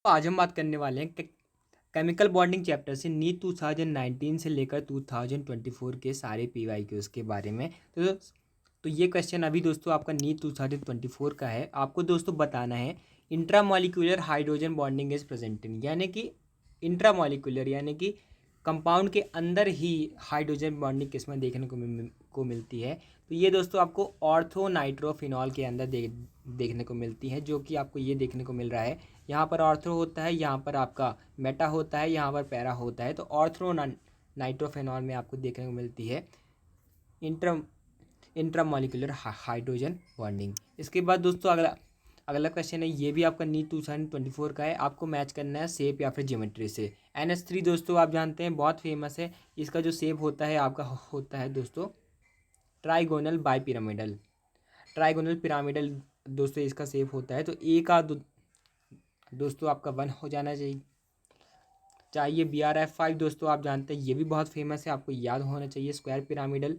तो आज हम बात करने वाले हैं केमिकल बॉन्डिंग चैप्टर से नीट 2019 से लेकर 2024 के सारे पीवाईक्यूज के बारे में। तो ये क्वेश्चन अभी दोस्तों आपका नीट 2024 का है। आपको दोस्तों बताना है intramolecular hydrogen bonding is present in, यानी कि इंट्रामॉलिक्यूलर यानी कि कंपाउंड के अंदर ही हाइड्रोजन बॉन्डिंग किस्में देखने को मिलती है। तो ये दोस्तों आपको ऑर्थो नाइट्रोफिनॉल के अंदर देखने को मिलती है, जो कि आपको ये देखने को मिल रहा है। यहाँ पर ऑर्थो होता है, यहाँ पर आपका मेटा होता है, यहाँ पर पैरा होता है। तो ऑर्थो नाइट्रोफिनॉल में आपको देखने को मिलती है इंट्रामॉलिक्यूलर हाइड्रोजन बॉन्डिंग। इसके बाद दोस्तों अगला अगला क्वेश्चन है, ये भी आपका नीट 2024 का है। आपको मैच करना है शेप या फिर ज्योमेट्री से। NH3 दोस्तों आप जानते हैं बहुत फेमस है। इसका जो शेप होता है आपका होता है दोस्तों trigonal bi pyramidal, trigonal pyramidal दोस्तों इसका शेप होता है। तो ए का दोस्तों आपका 1 हो जाना चाहिए। BrF5 दोस्तों आप जानते हैं ये भी बहुत फेमस है, आपको याद होना चाहिए स्क्वायर पिरामिडल।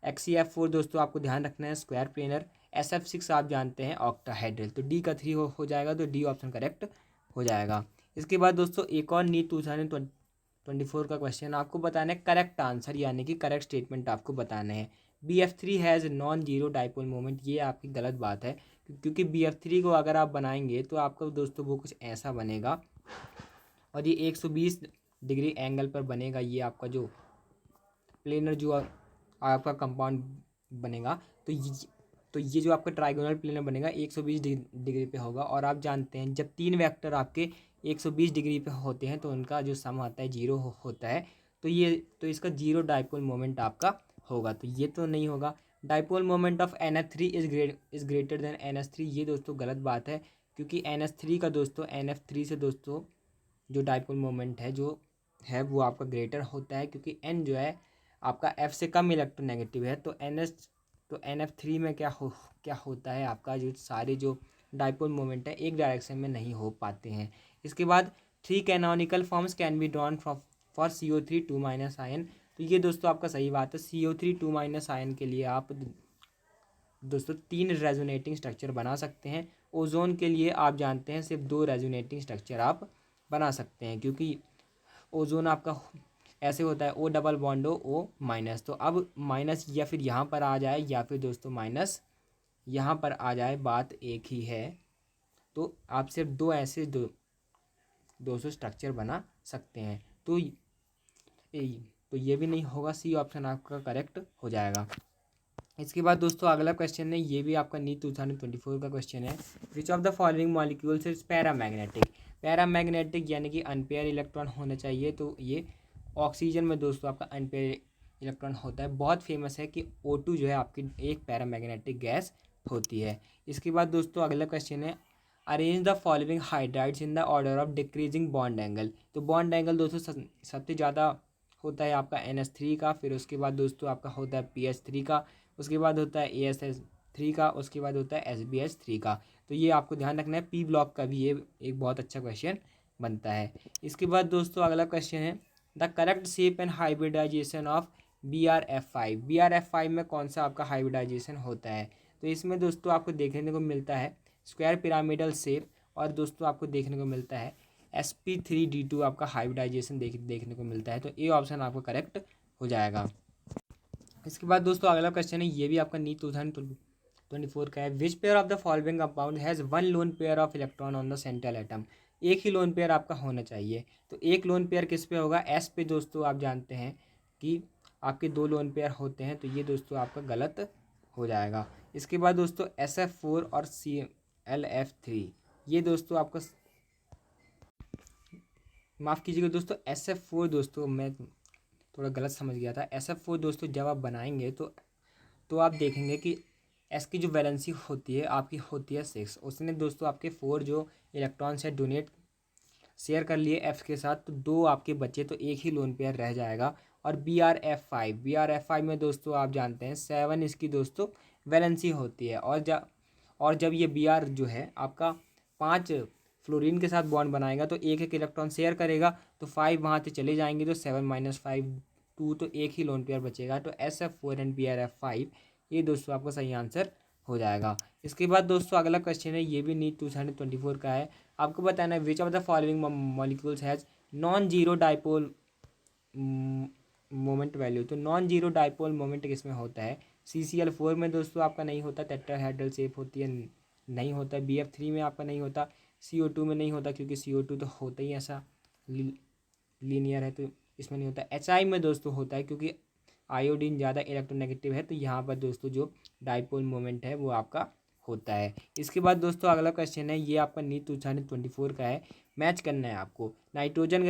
XeF4 दोस्तों आपको ध्यान रखना है स्क्वायर प्लेनर। SF6 आप जानते हैं ऑक्टाहेड्रल। तो डी का 3 हो जाएगा, तो डी ऑप्शन करेक्ट हो जाएगा। इसके बाद दोस्तों एक और नीट 2024 का क्वेश्चन आपको बताना है करेक्ट आंसर यानी कि करेक्ट स्टेटमेंट आपको बताना है। BF3 has non zero dipole moment, ये आपकी गलत बात है, क्योंकि BF3 को अगर आप बनाएंगे तो आपका दोस्तों वो कुछ ऐसा बनेगा और ये 120 डिग्री एंगल पर बनेगा। ये आपका जो प्लेनर जो आपका कंपाउंड बनेगा, तो ये जो आपका ट्राइगोनल प्लेनर बनेगा 120 डिग्री पे होगा। और आप जानते हैं जब तीन वेक्टर आपके 120 डिग्री पे होते हैं तो उनका जो सम आता है जीरो होता है। तो इसका जीरो डाइपोल मोमेंट आपका होगा, तो ये तो नहीं होगा। Dipole moment of NH3 is greater than NH3, ये दोस्तों गलत बात है, क्योंकि NH3 का दोस्तों NF3 से दोस्तों जो डाइपोल मोमेंट है जो है वो आपका ग्रेटर होता है, क्योंकि N जो है आपका F से कम इलेक्ट्रोनेगेटिव है। तो NF3 में क्या होता है आपका जो सारे जो डाइपोल मोमेंट है एक डायरेक्शन में नहीं हो पाते हैं। इसके बाद 3 canonical forms can be drawn for CO3 2- ion. तो ये दोस्तों आपका सही बात है। CO3 2- आयन के लिए आप दोस्तों 3 रेजोनेटिंग स्ट्रक्चर बना सकते हैं। ओजोन के लिए आप जानते हैं सिर्फ 2 रेजोनेटिंग स्ट्रक्चर आप बना सकते हैं, क्योंकि ओजोन आपका ऐसे होता है O डबल बॉन्ड O। तो अब माइनस या फिर यहाँ पर आ जाए या फिर दोस्तों माइनस यहाँ पर आ जाए, बात एक ही है। तो आप सिर्फ दो ऐसे 200 स्ट्रक्चर बना सकते हैं। तो ये भी नहीं होगा, सी ऑप्शन आपका करेक्ट हो जाएगा। इसके बाद दोस्तों अगला क्वेश्चन है, ये भी आपका नीट 2024 का क्वेश्चन है। Which of the following molecules is paramagnetic. Paramagnetic यानी कि अनपेयर इलेक्ट्रॉन होना चाहिए। तो ये ऑक्सीजन में दोस्तों आपका अनपेयर इलेक्ट्रॉन होता है। बहुत फेमस है कि O2 जो है आपकी एक पैरामैग्नेटिक गैस होती है। इसके बाद दोस्तों अगला क्वेश्चन है, arrange the following hydrides in the order of decreasing bond angle. तो बॉन्ड एंगल दोस्तों सबसे ज़्यादा होता है आपका NH3 का, फिर उसके बाद दोस्तों आपका होता है PH3 का, उसके बाद होता है ASS3 का, उसके बाद होता है SBH3 का। तो ये आपको ध्यान रखना है। P ब्लॉक का भी ये एक बहुत अच्छा क्वेश्चन बनता है। इसके बाद दोस्तों अगला क्वेश्चन है, the correct shape and hybridization of BrF5। BrF5 में कौन सा आपका हाइब्रिडाइजेशन होता है। तो इसमें दोस्तों आपको देखने को मिलता है स्क्वायर पिरामिडल शेप, और दोस्तों आपको देखने को मिलता है sp3d2 आपका हाइब्रिडाइजेशन देखने को मिलता है। तो ए ऑप्शन आपका करेक्ट हो जाएगा। इसके बाद दोस्तों अगला क्वेश्चन है, ये भी आपका नीट 2024 का है। Which pair of the following compound has 1 lone pair of electron on the central atom. एक ही लोन पेयर आपका होना चाहिए। तो एक लोन पेयर किस पे होगा, S पे। दोस्तों आप जानते हैं कि आपके 2 लोन पेयर होते हैं, तो ये दोस्तों आपका गलत हो जाएगा। इसके बाद दोस्तों SF4 और ClF3, ये दोस्तों आपका माफ़ कीजिएगा दोस्तों SF4 दोस्तों मैं थोड़ा गलत समझ गया था। SF4 दोस्तों जब आप बनाएंगे तो आप देखेंगे कि S की जो वैलेंसी होती है आपकी होती है 6। उसने दोस्तों आपके 4 जो इलेक्ट्रॉन्स है डोनेट शेयर कर लिए F के साथ, तो 2 आपके बचे, तो एक ही लोन पेयर रह जाएगा। और BrF5 में दोस्तों आप जानते हैं 7 इसकी दोस्तों वैलेंसी होती है। और जब ये Br जो है आपका 5 फ्लोरीन के साथ बॉन्ड बनाएगा तो एक एक इलेक्ट्रॉन शेयर करेगा, तो 5 वहाँ से चले जाएंगे, तो 7 - 5 2, तो एक ही लोन पेयर बचेगा। तो SF4 एंड BrF5 ये दोस्तों आपका सही आंसर हो जाएगा। इसके बाद दोस्तों अगला क्वेश्चन है, ये भी नीट 2024 का है। आपको बताना है which of the following molecules has non zero dipole moment value. तो नॉन जीरो डाइपोल मोमेंट किसमें होता है? CCl4 में दोस्तों आपका नहीं होता, टेट्राहेड्रल शेप होती है, नहीं होता। BF3 में आपका नहीं होता, CO2 में नहीं होता क्योंकि CO2 तो होता ही ऐसा लीनियर है, तो इसमें नहीं होता। HI में दोस्तों होता है क्योंकि आयोडीन ज़्यादा इलेक्ट्रोनेगेटिव है, तो यहाँ पर दोस्तों जो डाइपोल मोमेंट है वो आपका होता है। इसके बाद दोस्तों अगला क्वेश्चन है, ये आपका नीट 2024 का है, मैच करना है आपको। नाइट्रोजन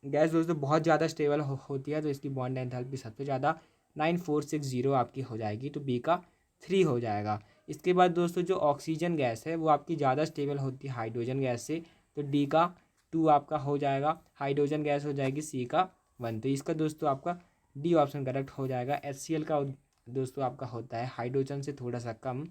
गैस दोस्तों बहुत ज़्यादा स्टेबल होती है, तो इसकी बॉन्ड एंथैल्पी सबसे ज़्यादा 9460 आपकी हो जाएगी, तो बी का 3 हो जाएगा। इसके बाद दोस्तों जो ऑक्सीजन गैस है वो आपकी ज़्यादा स्टेबल होती है हाइड्रोजन गैस से, तो डी का 2 आपका हो जाएगा। हाइड्रोजन गैस हो जाएगी सी का 1, तो इसका दोस्तों आपका डी ऑप्शन करेक्ट हो जाएगा। HCl का दोस्तों आपका होता है हाइड्रोजन से थोड़ा सा कम,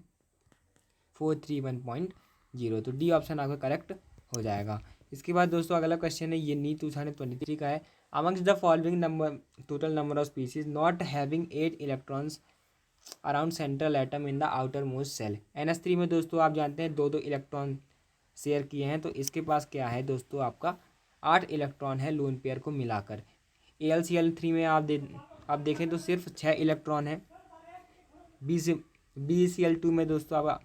431.0, तो डी ऑप्शन आपका करेक्ट हो जाएगा। इसके बाद दोस्तों अगला क्वेश्चन है, ये नीट 2023 का है। Amongst the following number total number of species not having 8 electrons around central atom in the outer most shell. NH3 में दोस्तों आप जानते हैं 2 इलेक्ट्रॉन शेयर किए हैं, तो इसके पास क्या है दोस्तों आपका 8 इलेक्ट्रॉन है लोन पेयर को मिलाकर। AlCl3 में आप देखें तो सिर्फ 6 इलेक्ट्रॉन है। BeCl2 में दोस्तों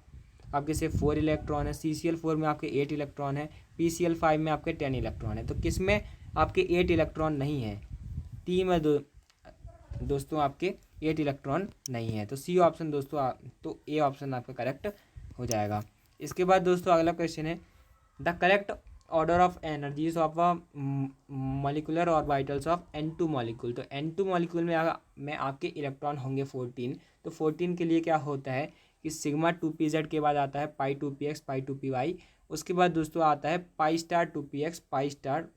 आपके सिर्फ 4 इलेक्ट्रॉन है। CCl4 में आपके 8 इलेक्ट्रॉन है। PCl5 में आपके 10 इलेक्ट्रॉन है। तो किस में आपके 8 इलेक्ट्रॉन नहीं है? टी में दोस्तों आपके 8 इलेक्ट्रॉन नहीं है, तो सी ऑप्शन दोस्तों तो ए ऑप्शन आपका करेक्ट हो जाएगा। इसके बाद दोस्तों अगला क्वेश्चन है, the correct order of energies of a molecular orbitals of N2 molecule. तो N2 मॉलिक्यूल में आपके इलेक्ट्रॉन होंगे 14। तो 14 के लिए क्या होता है कि सिग्मा 2pz के बाद आता है पाई 2px पाई 2py, उसके बाद दोस्तों आता है pi star 2px pi star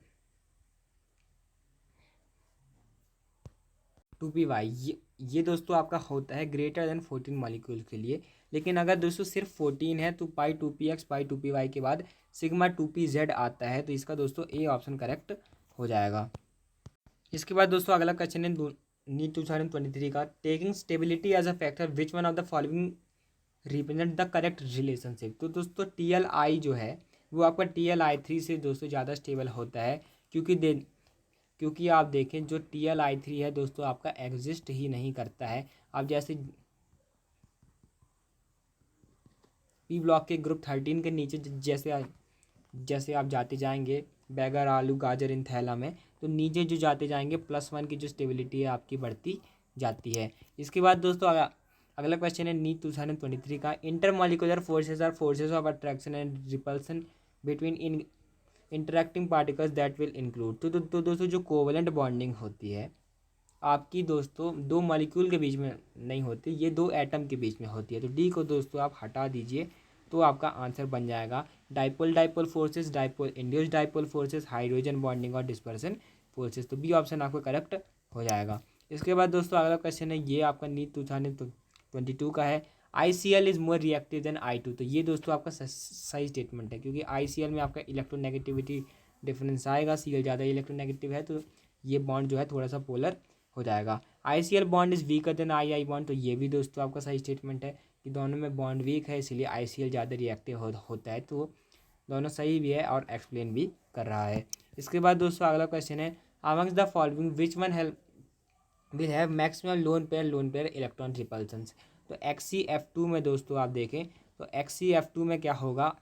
2py। ये दोस्तों आपका होता है ग्रेटर देन 14 मॉलिक्यूल के लिए। लेकिन अगर दोस्तों सिर्फ 14 है तो पाई 2px पाई 2py के बाद सिग्मा 2pz आता है, तो इसका दोस्तों ए ऑप्शन करेक्ट हो जाएगा। इसके बाद दोस्तों अगला क्वेश्चन है नीट 2023 का, taking stability as a factor which one of the following represent the correct relationship. तो दोस्तों TLI जो है वो आपका TLI3 से दोस्तों ज़्यादा स्टेबल होता है, क्योंकि आप देखें जो TLI3 है दोस्तों आपका एग्जिस्ट ही नहीं करता है। आप जैसे पी ब्लॉक के ग्रुप 13 के नीचे जैसे आप जाते जाएंगे बैगर आलू गाजर इन थैला में, तो नीचे जो जाते जाएंगे +1 की जो स्टेबिलिटी है आपकी बढ़ती जाती है। इसके बाद दोस्तों अगला क्वेश्चन है नीट 2023 का, intermolecular forces are forces of attraction and repulsion between in interacting particles that will include. तो दोस्तों जो कोवलेंट बॉन्डिंग होती है आपकी दोस्तों 2 मॉलिक्यूल के बीच में नहीं होती, ये 2 एटम के बीच में होती है। तो डी को दोस्तों आप हटा दीजिए तो आपका आंसर बन जाएगा dipole dipole forces, dipole induce dipole forces, hydrogen bonding और डिस्पर्सन फोर्सेस। तो बी ऑप्शन आपको करेक्ट हो जाएगा। इसके बाद दोस्तों अगला क्वेश्चन है, ये आपका नीट 2022 का है, ICl is more reactive than I2। तो ये दोस्तों आपका सही स्टेटमेंट है, क्योंकि ICl में आपका इलेक्ट्रोनेगेटिविटी डिफरेंस आएगा, Cl ज़्यादा इलेक्ट्रोनेगेटिव है, तो ये बॉन्ड जो है थोड़ा सा पोलर हो जाएगा। ICl bond is weaker then II bond. तो ये भी दोस्तों आपका सही स्टेटमेंट है कि दोनों में बॉन्ड वीक है, इसलिए ICl ज़्यादा रिएक्टिव होता है, तो दोनों सही भी है और एक्सप्लेन भी कर रहा है। इसके बाद दोस्तों अगला क्वेश्चन है, amongst the following which one will have maximum lone pair electron repulsions. तो XCF2 में दोस्तों आप देखें तो XCF2 में क्या होगा,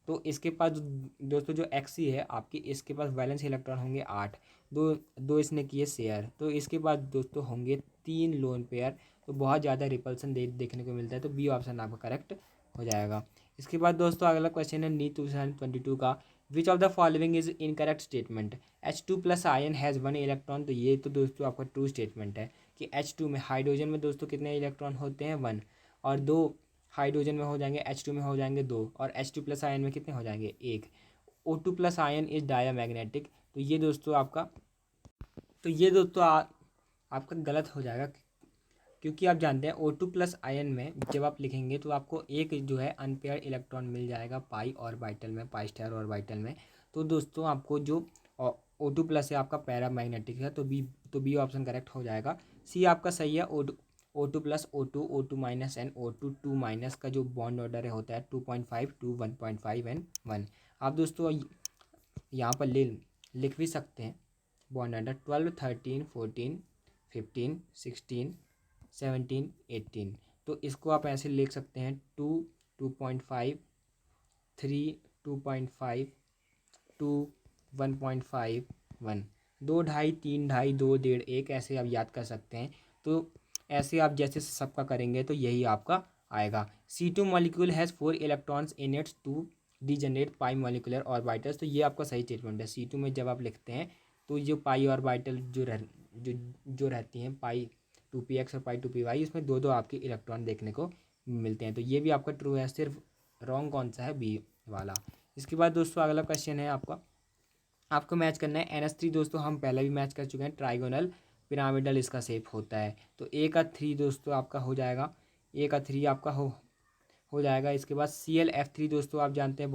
तो इसके पास दोस्तों जो XC है आपकी, इसके पास वैलेंस इलेक्ट्रॉन होंगे 8, दो इसने किए शेयर, तो इसके बाद दोस्तों होंगे 3 लोन पेयर, तो बहुत ज़्यादा रिपल्सन देखने को मिलता है, तो बी ऑप्शन आपका करेक्ट हो जाएगा। इसके बाद दोस्तों अगला क्वेश्चन है नीट 2022 का, which of the following is incorrect statement. H2+ ion has 1 electron. तो ये तो दोस्तों आपका ट्रू स्टेटमेंट है कि H2 में हाइड्रोजन में दोस्तों कितने इलेक्ट्रॉन होते हैं 1, और 2 हाइड्रोजन में हो जाएंगे, H2 में हो जाएंगे 2, और H2+ आयन में कितने हो जाएंगे 1। O2+ ion is diamagnetic. तो ये दोस्तों आपका गलत हो जाएगा, क्योंकि आप जानते हैं O2+ आयन में जब आप लिखेंगे तो आपको एक जो है अनपेयर इलेक्ट्रॉन मिल जाएगा पाई ऑर्बिटल में, पाई स्टार ऑर्बिटल में। तो दोस्तों आपको जो O2+ है आपका पैरामैग्नेटिक है, तो बी ऑप्शन करेक्ट हो जाएगा। सी आपका सही है, O2+, O2 - N, O2 2- का जो बॉन्ड ऑर्डर है होता है 2.5 2 1.5 एंड 1। आप दोस्तों यहाँ पर लिख भी सकते हैं बॉन्ड नंबर 12, 13, 14, 15, 16, 17, 18। तो इसको आप ऐसे लिख सकते हैं 2, 2.5, 3, 2.5, 2, 1.5, 1, 2, ढाई, 3, ढाई, 2, डेढ़, 1, ऐसे आप याद कर सकते हैं। तो ऐसे आप जैसे सबका करेंगे तो यही आपका आएगा। C2 molecule has 4 electrons in its two degenerate pi molecular orbitals. तो ये आपका सही स्टेटमेंट है। C2 में जब आप लिखते हैं तो जो पाई ऑर्बिटल जो रहती हैं पाई 2px और पाई 2py, इसमें दो दो आपके इलेक्ट्रॉन देखने को मिलते हैं। तो ये भी आपका ट्रू है। सिर्फ रॉन्ग कौन सा है? बी वाला। इसके बाद दोस्तों अगला क्वेश्चन है आपको मैच करना है NH3। दोस्तों हम पहले भी मैच कर चुके हैं। ट्राइगोनल पिरामिडल इसका शेप होता है। तो ए का 3 दोस्तों आपका हो जाएगा, ए का 3 आपका हो जाएगा। इसके बाद ClF3 दोस्तों आप जानते हैं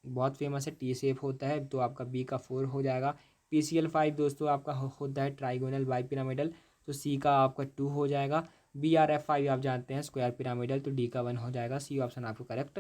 बहुत फेमस है, टी शेप होता है, तो आपका बी का 4 हो जाएगा। PCl5 दोस्तों आपका होता है ट्राइगोनल बाई पिरामिडल, तो सी का आपका 2 हो जाएगा। BrF5 आप जानते हैं स्क्वायर पिरामिडल, तो डी का 1 हो जाएगा। सी ऑप्शन आपको करेक्ट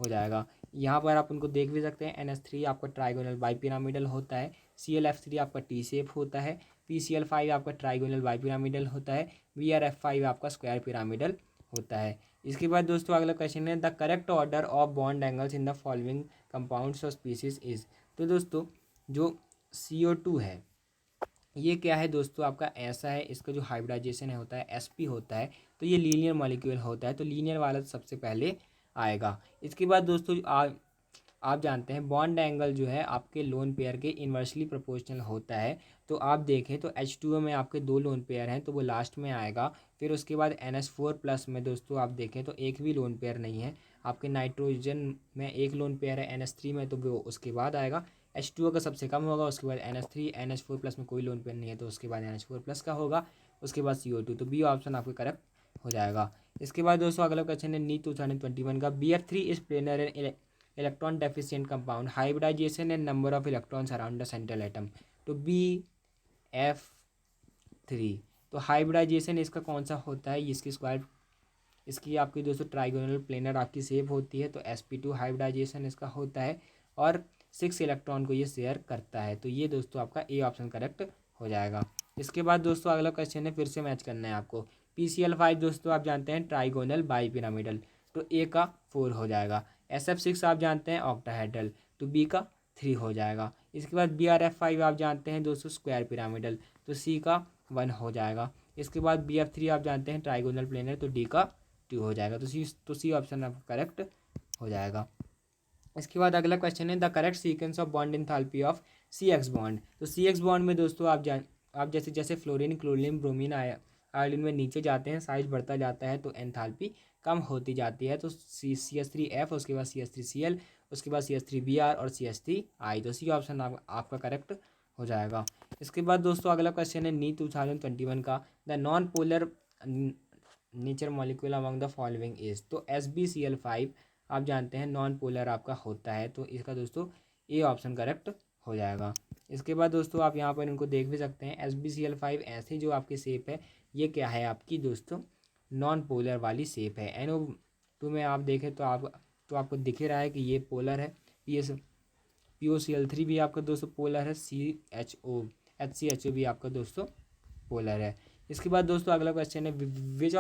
हो जाएगा। यहाँ पर आप उनको देख भी सकते हैं। NH3 आपका ट्राइगोनल बाई पिरामिडल होता है। ClF3 आपका टी शेप होता है। PCl5 आपका ट्राइगोनल बाई पिरामिडल होता है। BrF5 आपका स्क्वायर पिरामिडल होता है। इसके बाद दोस्तों अगला क्वेश्चन है the correct order of bond angles in the following compounds और स्पीसीज इज। तो दोस्तों जो CO2 है ये क्या है दोस्तों? आपका ऐसा है, इसका जो हाइब्रिडाइजेशन है होता है sp होता है, तो ये लीनियर मॉलिक्यूल होता है, तो लीनियर वाला सबसे पहले आएगा। इसके बाद दोस्तों आप जानते हैं बॉन्ड एंगल जो है आपके लोन पेयर के इन्वर्सली प्रोपोर्शनल होता है। तो आप देखें तो H2O में आपके 2 लोन पेयर हैं, तो वो लास्ट में आएगा। फिर उसके बाद NH4 प्लस में दोस्तों आप देखें तो एक भी लोन पेयर नहीं है। आपके नाइट्रोजन में एक लोन पेयर है NH3 में, तो वो उसके बाद आएगा। H2O का सबसे कम होगा, उसके बाद NH3, NH4 प्लस में कोई लोन पेयर नहीं है, तो उसके बाद NH4 प्लस का होगा, उसके बाद CO2। तो बी ऑप्शन आपको करेक्ट हो जाएगा। इसके बाद दोस्तों अगला क्वेश्चन है नीट 2021 का BF3 is planar and electron deficient compound hybridization and number of electrons around the central atom. तो BF3 तो हाइब्रिडाइजेशन इसका कौन सा होता है? इसकी स्क्वायर इसकी आपकी दोस्तों ट्राइगोनल प्लेनर आपकी शेप होती है, तो sp2 हाइब्रिडाइजेशन इसका होता है और 6 इलेक्ट्रॉन को ये शेयर करता है। तो ये दोस्तों आपका ए ऑप्शन करेक्ट हो जाएगा। इसके बाद दोस्तों अगला क्वेश्चन है, फिर से मैच करना है आपको। PCl5 दोस्तों आप जानते हैं ट्राइगोनल बाई पिरामिडल, तो ए का 4 हो जाएगा। SF6 आप जानते हैं ऑक्टाहेड्रल, तो बी का 3 हो जाएगा। इसके बाद BrF5 आप जानते हैं दोस्तों स्क्वायर पिरामिडल, तो सी का 1 हो जाएगा। इसके बाद BF3 आप जानते हैं ट्राइगोनल प्लेनर, तो डी का 2 हो जाएगा। तो सी ऑप्शन आपका करेक्ट हो जाएगा। इसके बाद अगला क्वेश्चन है the correct sequence of bond enthalpy of CX bond. तो CX बॉन्ड में दोस्तों आप जैसे जैसे फ्लोरीन, क्लोरीन, ब्रोमीन, आयोडीन में नीचे जाते हैं, साइज बढ़ता जाता है, तो एंथैल्पी कम होती जाती है। तो CH3F, उसके बाद CH3Cl, उसके बाद CH3Br और CH3I। तो सी ऑप्शन आपका करेक्ट हो जाएगा। इसके बाद दोस्तों अगला क्वेश्चन है नीट 2021 का the non polar nature molecule among the following is. तो SbCl5 आप जानते हैं नॉन पोलर आपका होता है, तो इसका दोस्तों ए ऑप्शन करेक्ट हो जाएगा। इसके बाद दोस्तों आप यहाँ पर इनको देख भी सकते हैं। SbCl5 ऐसी जो आपकी शेप है, ये क्या है आपकी दोस्तों? नॉन पोलर वाली शेप है। NO2 में आप देखें तो आपको दिख ही रहा है कि ये पोलर है। POCl3 भी आपका दोस्तों पोलर है। HCHO भी आपका दोस्तों पोलर है। इसके बाद दोस्तों अगला क्वेश्चन है which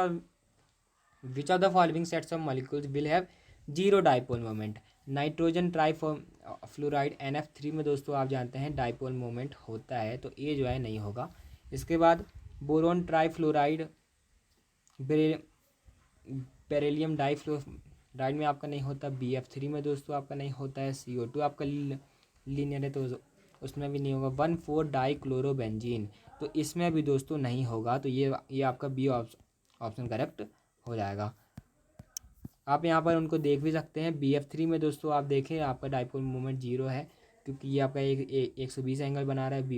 of the following sets of molecules will have zero dipole moment. Nitrogen trifluoride NF3 में दोस्तों आप जानते हैं डाइपोल मोमेंट होता है, तो ये जो है नहीं होगा। इसके बाद बोरोन ट्राइफ्लोराइड, बेरिलियम डाइफ्लोराइड में आपका नहीं होता। BF3 में दोस्तों आपका नहीं होता है। CO2 आपका लीनियर है, तो उसमें भी नहीं होगा। 1,4 डाइक्लोरोबेंजीन, तो इसमें भी दोस्तों नहीं होगा। तो ये आपका बी ऑप्शन करेक्ट हो जाएगा। आप यहाँ पर उनको देख भी सकते हैं। BF3 में दोस्तों आप देखें आपका डाइपोल मोमेंट 0 है, क्योंकि ये आपका 120 एंगल बना रहा है।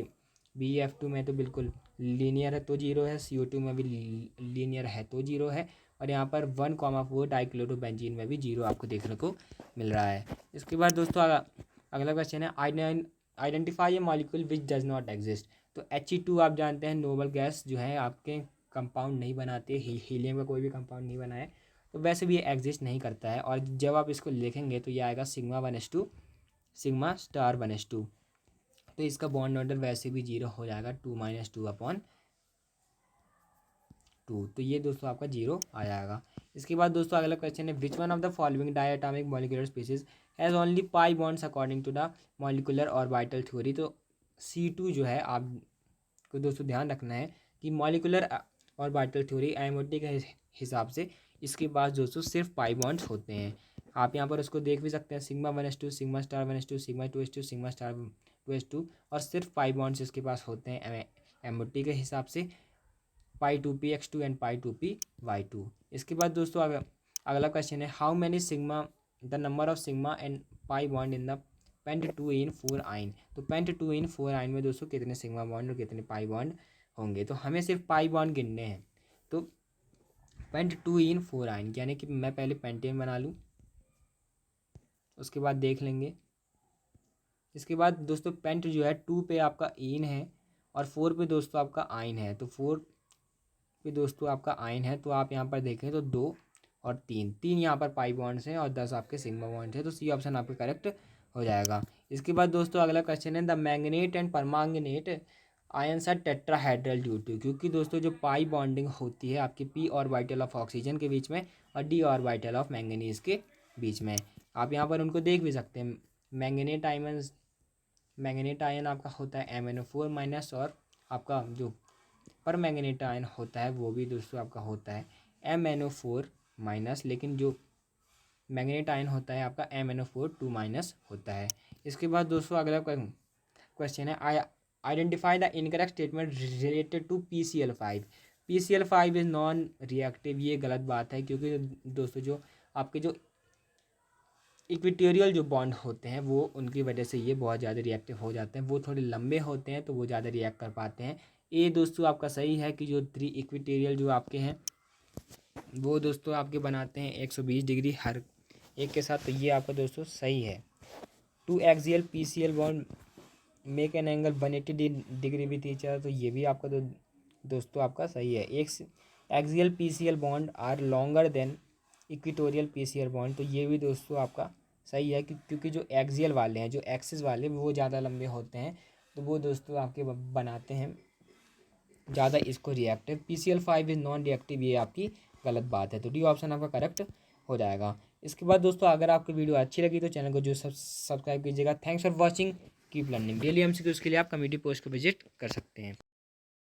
BF2 में तो बिल्कुल लीनियर है, तो 0 है। CO2 में भी लीनियर है, तो 0 है। और यहाँ पर 1,4 डाइक्लोरोबेंजीन में भी 0 आपको देखने को मिल रहा है। इसके बाद दोस्तों अगला क्वेश्चन है identify A molecule which does not exist. तो He2 आप जानते हैं नोबल गैस जो है आपके कंपाउंड नहीं बनाते, हीलियम का कोई भी कंपाउंड नहीं बना है, तो वैसे भी ये एग्जिस्ट नहीं करता है। और जब आप इसको लिखेंगे तो ये आएगा σ1H2 सिग्मा स्टार 1s2। तो इसका बॉन्ड ऑर्डर वैसे भी 0 हो जाएगा, 2-2/2। तो ये दोस्तों आपका 0 आ जाएगा। इसके बाद दोस्तों अगला क्वेश्चन है, which one of the following diatomic molecular species has only pi bonds according to the molecular orbital theory. तो C2 जो है आपको दोस्तों ध्यान रखना है कि मॉलिक्यूलर ऑर्बिटल थ्योरी एमओटी के हिसाब से इसके पास दोस्तों सिर्फ पाई बॉन्ड्स होते हैं। आप यहाँ पर उसको देख भी सकते हैं, sigma 1s2, sigma star 1s2, sigma 2s2, sigma star 2s2, और सिर्फ पाई बॉन्ड्स इसके पास होते हैं एमओटी के हिसाब से, पाई 2p(x2) एंड पाई 2p(y2). इसके बाद दोस्तों अगला क्वेश्चन है, how many sigma the number of sigma and pi bond in the pent2in4 आइन। तो pent2in4 आइन में दोस्तों कितने सिग्मा बॉन्ड और कितने पाई बॉन्ड होंगे, तो हमें सिर्फ पाई बॉन्ड गिनने हैं। तो pent2in4 आइन, यानी कि मैं पहले पेंटेन बना लूँ, उसके बाद देख लेंगे। इसके बाद दोस्तों पेंट जो है 2 पे आपका इन है और 4 पे दोस्तों आपका आइन है। तो 4 पे दोस्तों आपका आइन है, तो आप यहाँ पर देखें तो 2 और 3 यहाँ पर पाई बॉन्ड्स हैं और 10 आपके सिग्मा बॉन्ड्स हैं। तो सी ऑप्शन आपका करेक्ट हो जाएगा। इसके बाद दोस्तों अगला क्वेश्चन है, the manganate and permanganate ions are tetrahedral due to. क्योंकि दोस्तों जो पाई बॉन्डिंग होती है आपकी p ऑर्बिटल ऑफ ऑक्सीजन के बीच में और d ऑर्बिटल ऑफ मैंगनीज के बीच में। आप यहाँ पर उनको देख भी सकते हैं। मैंगनेट आयन आपका होता है MnO4 माइनस, और आपका जो पर मैंगनेट आयन होता है वो भी दोस्तों आपका होता है MnO4 माइनस, लेकिन जो मैंगनेट आयन होता है आपका MnO4 2- होता है। इसके बाद दोस्तों अगला क्वेश्चन है, identify the incorrect statement related to PCl5। PCl5 is non reactive. ये गलत बात है, क्योंकि दोस्तों जो आपके जो इक्वेटोरियल जो बॉन्ड होते हैं वो उनकी वजह से ये बहुत ज़्यादा रिएक्टिव हो जाते हैं। वो थोड़े लंबे होते हैं तो वो ज़्यादा रिएक्ट कर पाते हैं। ये दोस्तों आपका सही है कि जो 3 इक्वेटोरियल जो आपके हैं वो दोस्तों आपके बनाते हैं 120 डिग्री हर एक के साथ। तो ये आपका दोस्तों सही है। 2 axial PCl bond make an angle 180 degree with each other. तो ये भी आपका दोस्तों आपका सही है। एक axial PCl bond are longer than equatorial PCl bond. तो ये भी दोस्तों आपका सही है, क्योंकि जो एक्सियल वाले हैं, जो एक्सिस वाले, वो ज़्यादा लंबे होते हैं, तो वो दोस्तों आपके बनाते हैं ज़्यादा इसको reactive. PCl5 is non reactive, ये आपकी गलत बात है। तो डी ऑप्शन आपका करेक्ट हो जाएगा। इसके बाद दोस्तों अगर आपको वीडियो अच्छी लगी तो चैनल को जो सब्सक्राइब कीजिएगा। Thanks for watching, keep learning. Daily MCQs के लिए आप कम्युनिटी पोस्ट को विजिट कर सकते हैं।